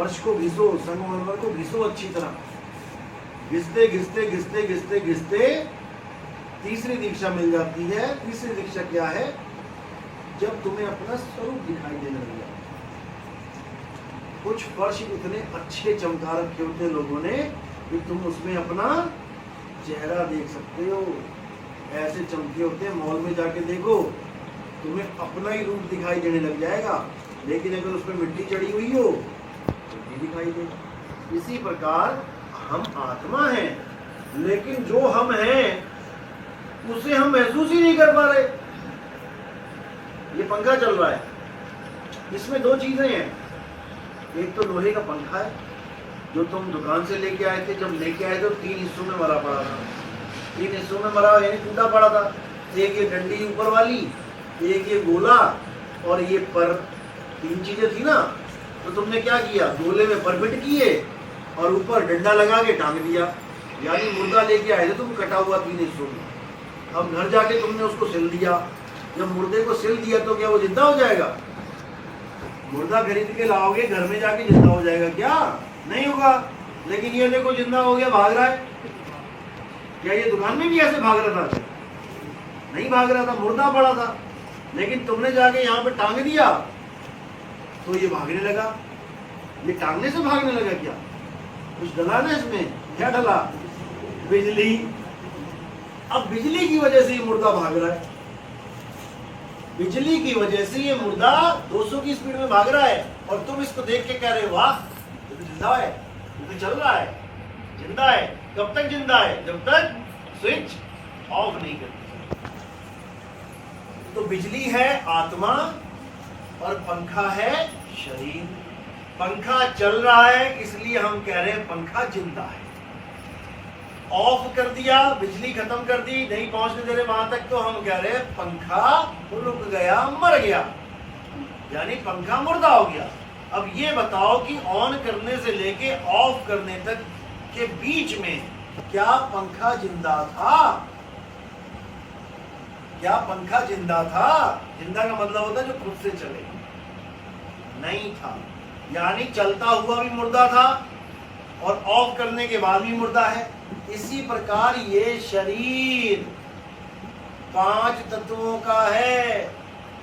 फर्श को घिसो, संगमरमर को घिसो अच्छी तरह, घिसते घिसते घिसते घिसते घिसते तीसरी दीक्षा मिल जाती है। तीसरी दीक्षा क्या है? जब तुम्हें अपना स्वरूप दिखाई देने लग जाए। कुछ फर्श इतने अच्छे चमका रखे होते लोगों ने कि तुम उसमें अपना चेहरा देख सकते हो, ऐसे चमके होते हैं। मॉल में जाके देखो, तुम्हें अपना ही रूप दिखाई देने लग जाएगा। लेकिन अगर उसमें मिट्टी चढ़ी हुई हो तो भी दिखाई दे। इसी प्रकार हम आत्मा हैं, लेकिन जो हम हैं उसे हम महसूस ही नहीं कर पा रहे। ये पंखा चल रहा है, इसमें दो चीजें हैं। एक तो लोहे का पंखा है जो तुम दुकान से लेके आए थे। जब लेके आए तो 3 हिस्सों में मरा पड़ा था, 3 हिस्सों में मरा यानी टूटा पड़ा था। एक ये डंडी ऊपर वाली, एक ये गोला और ये पर, 3 चीजें थी ना। तो तुमने क्या किया? गोले में पर फिट किए और ऊपर डंडा लगा के टांग दिया, यानी मुर्दा लेके आए थे तुम कटा हुआ 3 हिस्सों में। अब घर जाके तुमने उसको सिल दिया। जब मुर्दे को सिल दिया तो क्या वो जिंदा हो जाएगा? मुर्दा खरीद के लाओगे, घर में जाके जिंदा हो जाएगा क्या? नहीं होगा। लेकिन ये देखो जिंदा हो गया, भाग रहा है। क्या ये दुकान में भी ऐसे भाग रहा था? नहीं भाग रहा था, मुर्दा पड़ा था। लेकिन तुमने जाके यहाँ पे टांग दिया तो ये भागने लगा। ये टांगने से भागने लगा क्या? कुछ डला ना इसमें? क्या डला? बिजली। अब बिजली की वजह से ये मुर्दा भाग रहा है। बिजली की वजह से ये मुर्दा 200 की स्पीड में भाग रहा है और तुम इसको देख के कह रहे हो वाह ये तो जिंदा है, ये तो चल रहा है, जिंदा है। कब तक जिंदा है? जब तक स्विच ऑफ नहीं करते। तो बिजली है आत्मा और पंखा है शरीर। पंखा चल रहा है इसलिए हम कह रहे हैं पंखा जिंदा है। ऑफ कर दिया, बिजली खत्म कर दी, नहीं पहुंचने दे रहे वहां तक, तो हम कह रहे हैं पंखा रुक गया, मर गया, यानी पंखा मुर्दा हो गया। अब ये बताओ कि ऑन करने से लेके ऑफ करने तक के बीच में क्या पंखा जिंदा था? क्या पंखा जिंदा था? जिंदा का मतलब होता है जो खुद से चले। नहीं था, यानी चलता हुआ भी मुर्दा था और ऑफ करने के बाद भी मुर्दा है। इसी प्रकार ये शरीर 5 तत्वों का है।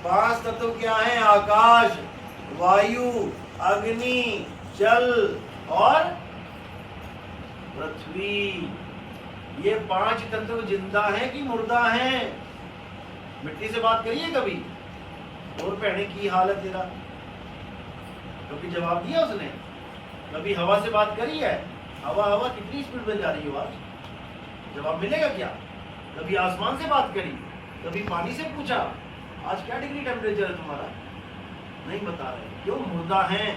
5 तत्व क्या है? आकाश, वायु, अग्नि, जल और पृथ्वी। ये 5 तत्व जिंदा हैं कि मुर्दा हैं? मिट्टी से बात करिए कभी, और पहने की हालत तेरा, कभी जवाब दिया उसने? कभी हवा से बात करी है? हवा कितनी स्पीड में जा रही है आज? जवाब मिलेगा क्या? कभी आसमान से बात करी? कभी पानी से पूछा आज क्या डिग्री टेम्परेचर है तुम्हारा? नहीं बता रहे। क्यों? मुर्दा हैं।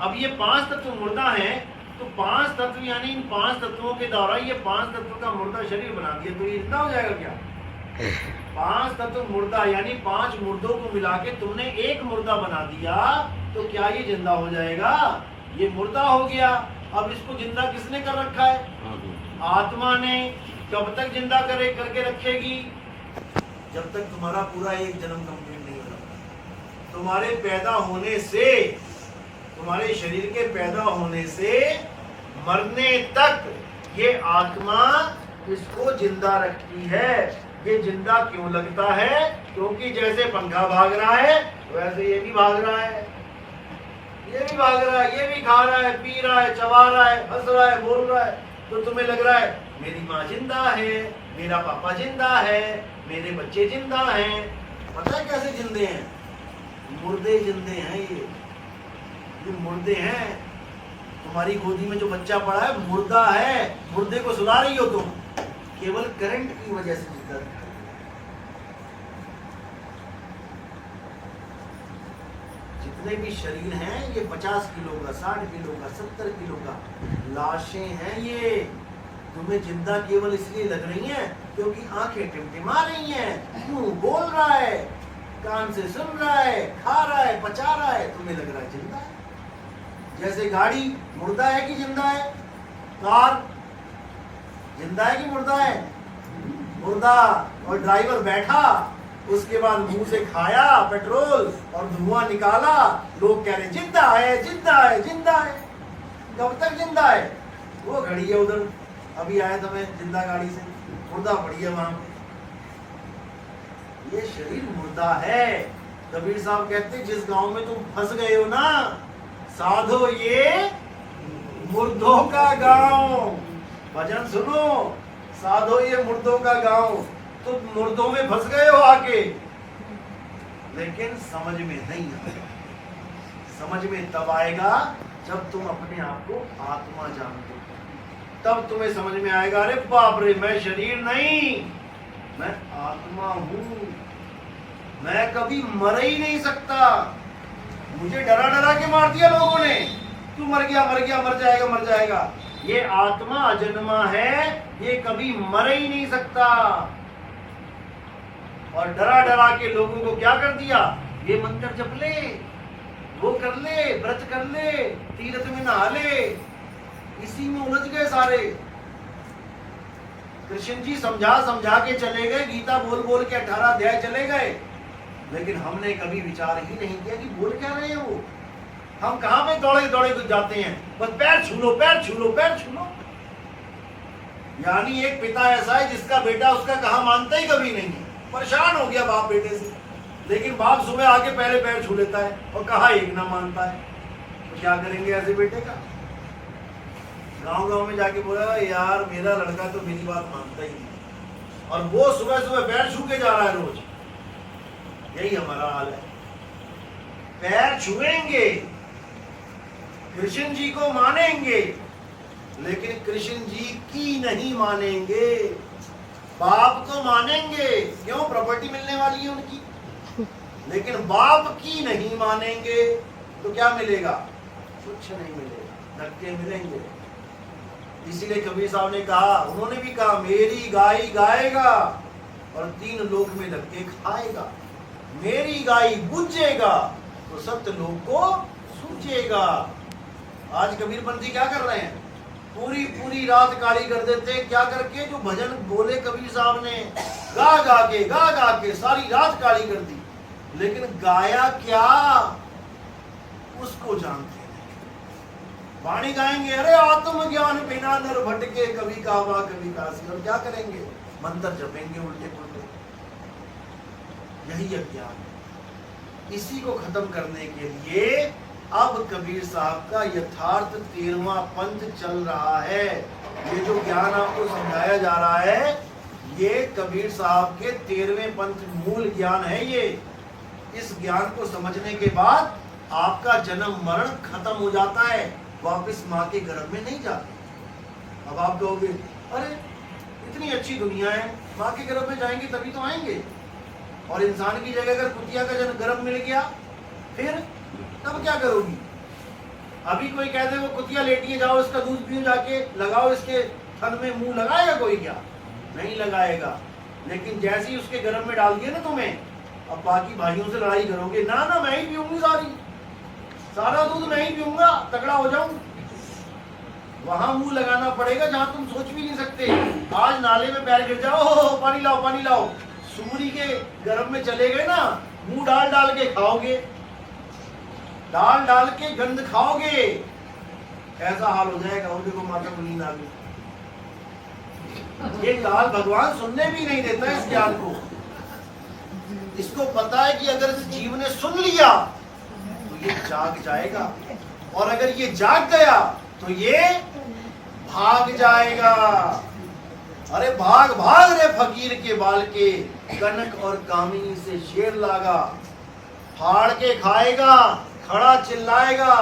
अब ये 5 तत्व मुर्दा हैं, तो 5 तत्व यानी इन 5 तत्वों के द्वारा ये 5 तत्व का मुर्दा शरीर बना दिया, तो ये जिंदा हो जाएगा क्या? 5 तत्व मुर्दा यानी 5 मुर्दों को मिला के तुमने एक मुर्दा बना दिया, तो क्या ये जिंदा हो जाएगा? ये मुर्दा हो गया। अब इसको जिंदा किसने कर रखा है? आत्मा ने। कब तक जिंदा करके रखेगी? जब तक तुम्हारा पूरा एक जन्म कंप्लीट नहीं होगा। तुम्हारे पैदा होने से, तुम्हारे शरीर के पैदा होने से मरने तक ये आत्मा इसको जिंदा रखती है। ये जिंदा क्यों लगता है? क्योंकि जैसे पंखा भाग रहा है वैसे ये भी भाग रहा है, ये भी भाग रहा है, ये भी खा रहा है, पी रहा है, चबा रहा है, हंस रहा है, बोल रहा है। तो तुम्हें लग रहा है मेरी माँ जिंदा है, मेरा पापा जिंदा है, मेरे बच्चे जिंदा हैं। पता है कैसे जिंदे हैं? मुर्दे जिंदे हैं। ये मुर्दे हैं। तुम्हारी गोदी में जो बच्चा पड़ा है मुर्दा है। मुर्दे को सुला रही हो तुम, केवल करंट की वजह से जिंदा है। जितने भी शरीर हैं ये 50 किलो का, 60 किलो का, 70 किलो का लाशें हैं। ये तुम्हें जिंदा केवल इसलिए लग रही हैं क्योंकि आंखें टिमटिमा रही हैं, मुंह बोल रहा है, कान से सुन रहा है, खा रहा है, पचा रहा है, तुम्हें लग रहा है जिंदा है। जैसे गाड़ी मुर्दा है कि जिंदा है? कार जिंदा है कि मुर्दा है? मुर्दा। और ड्राइवर बैठा उसके बाद मुंह से खाया पेट्रोल और धुआं निकाला, लोग कह रहे जिंदा है जिंदा है जिंदा है। कब तक जिंदा है? वो खड़ी है उधर, अभी आया था मैं जिंदा गाड़ी से, मुर्दा पड़ी है वहां पे। ये शरीर मुर्दा है। कबीर साहब कहते हैं जिस गांव में तुम फंस गए हो ना साधो, ये मुर्दों का गांव। भजन सुनो, साधो ये मुर्दों का गांव। तुम मुर्दों में फंस गए हो आके, लेकिन समझ में नहीं आएगा। समझ में तब आएगा जब तुम अपने आप को आत्मा जानते हो, तब तुम्हें समझ में आएगा अरे बाप रे, मैं शरीर नहीं, मैं आत्मा हूं, मैं कभी मर ही नहीं सकता। मुझे डरा डरा के मार दिया लोगों ने, तू मर गया मर गया, मर जाएगा मर जाएगा। ये आत्मा अजन्मा है, ये कभी मर ही नहीं सकता। और डरा डरा के लोगों को क्या कर दिया, ये मंत्र जप ले, वो कर ले, व्रत कर ले, तीर्थ में नहा ले। इसी में उलझ गए सारे। कृष्ण जी समझा समझा के चले गए, गीता बोल बोल के 18 अध्याय चले गए, लेकिन हमने कभी विचार ही नहीं किया कि बोल क्या रहे हो। हम कहां पे दौड़े दौड़े जाते हैं, बस पैर छू लो पैर छू लो पैर छू लो। यानी एक पिता ऐसा है जिसका बेटा उसका कहा मानता ही कभी नहीं है। परेशान हो गया बाप बेटे से, लेकिन बाप सुबह आके पहले पैर छू लेता है और कहा एक ना मानता है। तो क्या करेंगे ऐसे बेटे का? गांव गांव में जाके बोला यार मेरा लड़का तो मेरी बात मानता ही नहीं, और वो सुबह सुबह पैर छू के जा रहा है रोज। यही हमारा हाल है। पैर छुएंगे, कृष्ण जी को मानेंगे, लेकिन कृष्ण जी की नहीं मानेंगे। बाप को मानेंगे, क्यों? प्रॉपर्टी मिलने वाली है उनकी, लेकिन बाप की नहीं मानेंगे तो क्या मिलेगा? कुछ नहीं मिलेगा, धक्के मिलेंगे। इसीलिए कबीर साहब ने कहा, उन्होंने भी कहा मेरी गाय गाएगा और 3 लोक में धक्के खाएगा। मेरी गाय बुझेगा तो सत्य लोक को सूझेगा। आज कबीरपंथी क्या कर रहे हैं? पूरी पूरी रात काली कर देते हैं। क्या करके? जो भजन बोले कबीर साहब ने, गा गा के सारी रात काली कर दी, लेकिन गाया क्या उसको जानते हैं। वाणी गाएंगे, अरे आत्मज्ञान बिना नर भटके, कभी काबा कभी काशी, और क्या करेंगे? मंत्र जपेंगे उल्टे पुल्टे। यही अज्ञान है। इसी को खत्म करने के लिए अब कबीर साहब का यथार्थ 13वां पंथ चल रहा है। ये जो ज्ञान आपको समझाया जा रहा है, ये कबीर साहब के 13वें पंथ मूल ज्ञान है। ये इस ज्ञान को समझने के बाद आपका जन्म मरण खत्म हो जाता है, वापस माँ के गर्भ में नहीं जाते। अब आप कहोगे अरे इतनी अच्छी दुनिया है, माँ के गर्भ में जाएंगे तभी तो आएंगे, और इंसान की जगह अगर कुतिया का जन्म गर्भ मिल गया फिर तब क्या करोगी? अभी कोई कह दे वो कुतिया लेटिए जाओ, इसका दूध पियो जाके, लगाओ इसके थन में, मुंह लगाएगा कोई? क्या नहीं लगाएगा। लेकिन जैसे ही उसके गर्भ में डाल दिए ना तुम्हें, अब बाकी भाइयों से लड़ाई करोगे, ना ना मैं ही पीऊंगी, सारा दूध मैं ही पीऊंगा, तगड़ा हो जाऊं। वहां मुंह लगाना पड़ेगा जहां तुम सोच भी नहीं सकते। आज नाले में पैर गिर जाओ, पानी लाओ पानी लाओ, सूरी के गर्भ में चले गए ना, मुंह डाल डाल के खाओगे, डाल डाल के गंध खाओगे, ऐसा हाल हो जाएगा। और देखो माता को नींद आ गई। ये काल भगवान सुनने भी नहीं देता इस ज्ञान को। इसको पता है कि अगर इस जीव ने सुन लिया तो ये जाग जाएगा, और अगर ये जाग गया तो ये भाग जाएगा। अरे भाग भाग रे फकीर के बाल के, कनक और कामिनी से शेर लागा, फाड़ के खाएगा, खड़ा चिल्लाएगा,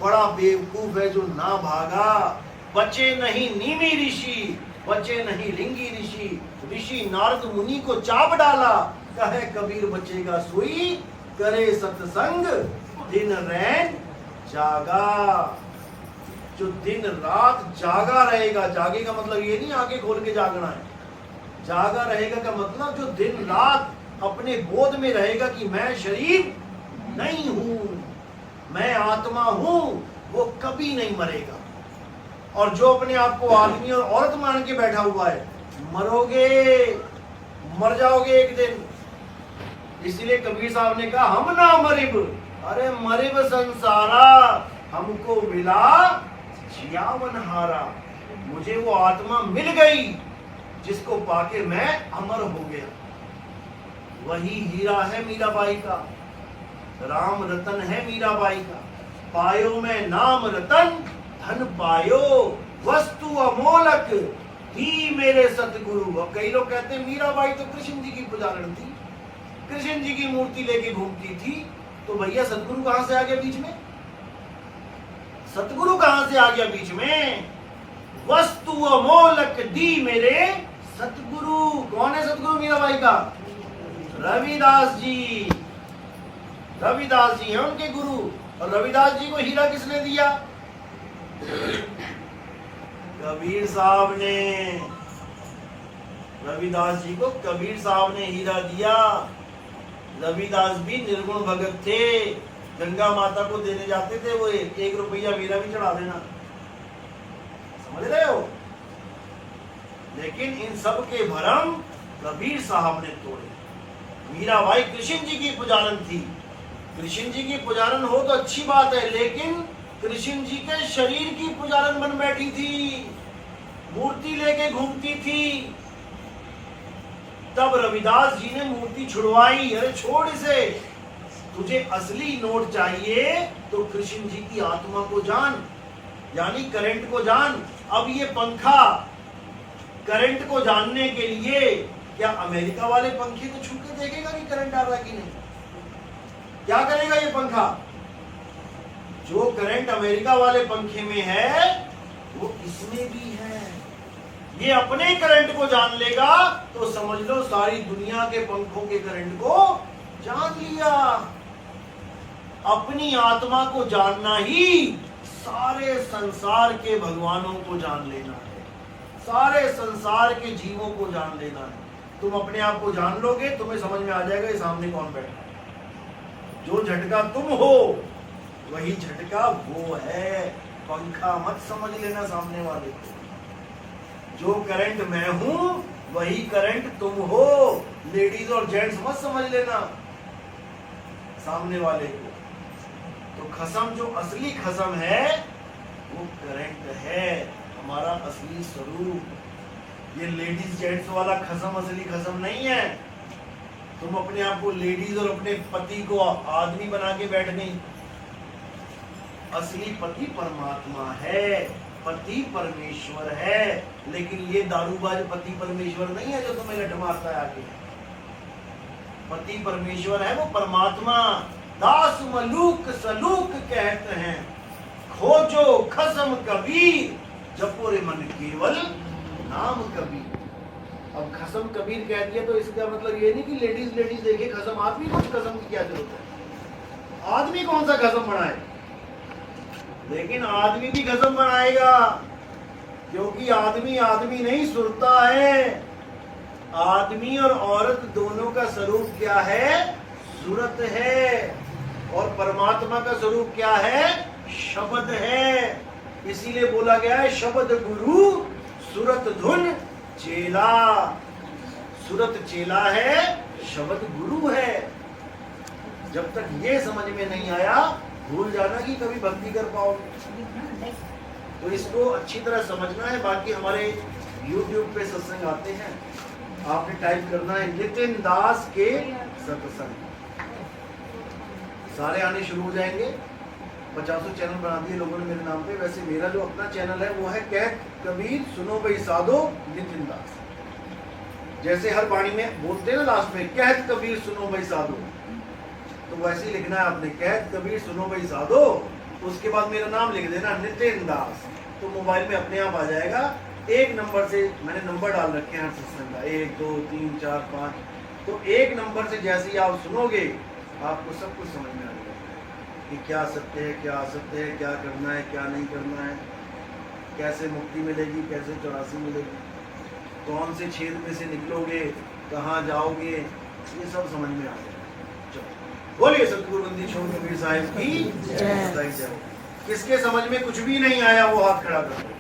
बड़ा बेवकूफ है जो ना भागा। बचे नहीं नीमी ऋषि, बचे नहीं लिंगी ऋषि, ऋषि नारद मुनि को चाप डाला, कहे कबीर बचेगा सोई, करे सत्संग दिन रैन जागा। जो दिन रात जागा रहेगा, जागेगा मतलब ये नहीं आंखें खोल के जागना है, जागा रहेगा का मतलब जो दिन रात अपने बोध में रहेगा कि मैं शरीर नहीं हूं, मैं आत्मा हूं, वो कभी नहीं मरेगा। और जो अपने आप को आदमी और औरत मान के बैठा हुआ है, मरोगे, मर जाओगे एक दिन। इसलिए कबीर साहब ने कहा हम ना मरिब, अरे मरिब संसारा, हमको मिला जियावन हारा। मुझे वो आत्मा मिल गई जिसको पाके मैं अमर हो गया। वही हीरा है मीराबाई का, राम रतन है मीराबाई का। पायो में नाम रतन, धन पायो वस्तु अमोलक, ही मेरे सतगुरु। अब कई लोग कहते हैं मीराबाई तो कृष्ण जी की पुजारण थी, कृष्ण जी की मूर्ति लेके घूमती थी, तो भैया सतगुरु कहां से आ गया बीच में? सतगुरु कहां से आ गया बीच में? वस्तु अमोलक दी मेरे सतगुरु। कौन है सतगुरु मीराबाई का? रविदास जी। रविदास जी हैं उनके गुरु। और रविदास जी को हीरा किसने दिया? कबीर साहब ने। रविदास जी को कबीर साहब ने हीरा दिया। रविदास भी निर्गुण भगत थे, गंगा माता को देने जाते थे, वो 1 रुपया मेरा भी चढ़ा देना, समझ रहे हो? लेकिन इन सब के भरम कबीर साहब ने तोड़े। मीराबाई कृष्ण जी की पुजारन थी। कृष्ण जी की पुजारन हो तो अच्छी बात है, लेकिन कृष्ण जी के शरीर की पुजारन बन बैठी थी, मूर्ति लेके घूमती थी। तब रविदास जी ने मूर्ति छुड़वाई। अरे छोड़ इसे, तुझे असली नोट चाहिए तो कृष्ण जी की आत्मा को जान, यानी करंट को जान। अब ये पंखा करंट को जानने के लिए क्या अमेरिका वाले पंखे को छू के देखेगा कि करंट आ रहा है कि नहीं? क्या करेगा ये पंखा? जो करंट अमेरिका वाले पंखे में है वो इसमें भी है। ये अपने करंट को जान लेगा तो समझ लो सारी दुनिया के पंखों के करंट को जान लिया। अपनी आत्मा को जानना ही सारे संसार के भगवानों को जान लेना है, सारे संसार के जीवों को जान लेना है। तुम अपने आप को जान लोगे, तुम्हें समझ में आ जाएगा ये सामने कौन बैठा है। जो झटका तुम हो वही झटका वो है। पंखा मत समझ लेना सामने वाले को। जो करंट मैं हूं वही करंट तुम हो। लेडीज और जेंट्स मत समझ लेना सामने वाले को। तो खसम, जो असली खसम है वो करंट है, हमारा असली स्वरूप। ये लेडीज जेंट्स वाला खसम असली खसम नहीं है। तुम अपने आप को लेडीज और अपने पति को आदमी बना के बैठ गई। असली पति परमात्मा है, पति परमेश्वर है। लेकिन ये दारूबाज पति परमेश्वर नहीं है जो तुम्हें लठ मारता है आगे। पति परमेश्वर है, वो परमात्मा। दास मलूक सलूक कहते हैं, खोजो खसम कबीर, जपो रे मन केवल नाम कबीर। अब खसम कबीर कह दिया तो इसका मतलब ये नहीं कि लेडीज देखे खसम। आदमी को खसम की क्या जरूरत है? आदमी कौन सा खसम बनाए? लेकिन आदमी भी खसम बनाएगा, क्योंकि आदमी आदमी नहीं सुरता है। आदमी और औरत दोनों का स्वरूप क्या है? सूरत है। और परमात्मा का स्वरूप क्या है? शब्द है। इसीलिए बोला गया है शब्द गुरु सूरत धुन चेला। सूरत चेला है, शब्द गुरु है। जब तक ये समझ में नहीं आया, भूल जाना कि कभी भक्ति कर पाओगे। तो इसको अच्छी तरह समझना है। बाकी हमारे YouTube पे सत्संग आते हैं, आपने टाइप करना है नितिन दास के सत्संग, सारे आने शुरू हो जाएंगे। 50 चैनल बना दिए लोगों ने मेरे नाम पे। वैसे मेरा जो अपना चैनल है वो है कहत कबीर सुनो भाई साधो नितिन दास। जैसे हर वाणी में बोलते हैं ना लास्ट में कहत कबीर सुनो भाई साधो, तो वैसे ही लिखना है आपने कहत कबीर सुनो भाई साधो, उसके बाद मेरा नाम लिख देना नितिन दास। तो मोबाइल में अपने आप आ जाएगा। एक नंबर से मैंने नंबर डाल रखे हैं सत्संग का, 1 2 3 4 5। तो एक नंबर से जैसे ही आप सुनोगे आपको सब कुछ समझ में आ जाएगा कि क्या सत्य है, क्या असत्य है, क्या करना है, क्या नहीं करना है, कैसे मुक्ति मिलेगी, कैसे 84 मिलेगी, कौन से छेद में से निकलोगे, कहाँ जाओगे, ये सब समझ में आ जाएगा। चलो बोलिए सतगुरु बंदी छोड़ कबीर साहिब की जय। किसके समझ में कुछ भी नहीं आया वो हाथ खड़ा कर दो।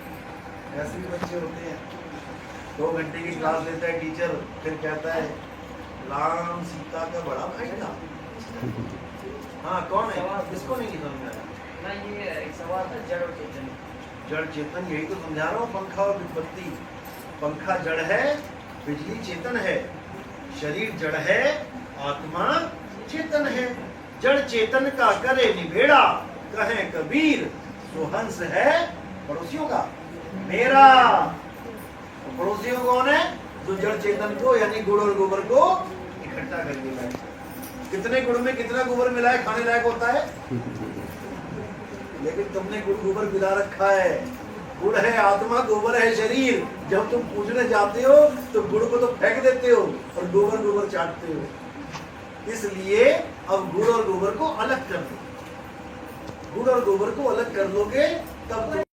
ऐसे भी बच्चे होते हैं, 2 घंटे की क्लास लेता है टीचर, फिर कहता है राम सीता का बड़ा भाई था। हाँ कौन है, किसको नहीं समझ में आया? ना ये एक सवाल था जड़ और चेतन। जड़ चेतन, यही तो समझा रहा हूँ, पंखा और विपत्ति। पंखा जड़ है, बिजली चेतन है, शरीर जड़ है, आत्मा चेतन है। जड़ चेतन का करे निबेड़ा, कहे कबीर सुहंस है पड़ोसियों का मेरा। पड़ोसियों कौन है? जो जड़ चेतन को यानी गुड़ और गोबर को इकट्ठा करके बैठे। कितने गुड़ में कितना गोबर मिला है खाने लायक होता है? लेकिन तुमने गुड़ गोबर मिला रखा है। गुड़ है आत्मा, गोबर है शरीर। जब तुम पूजने जाते हो तो गुड़ को तो फेंक देते हो और गोबर गोबर चाटते हो। इसलिए अब गुड़ और गोबर को अलग कर दो। गुड़ और गोबर को अलग कर लोगे तब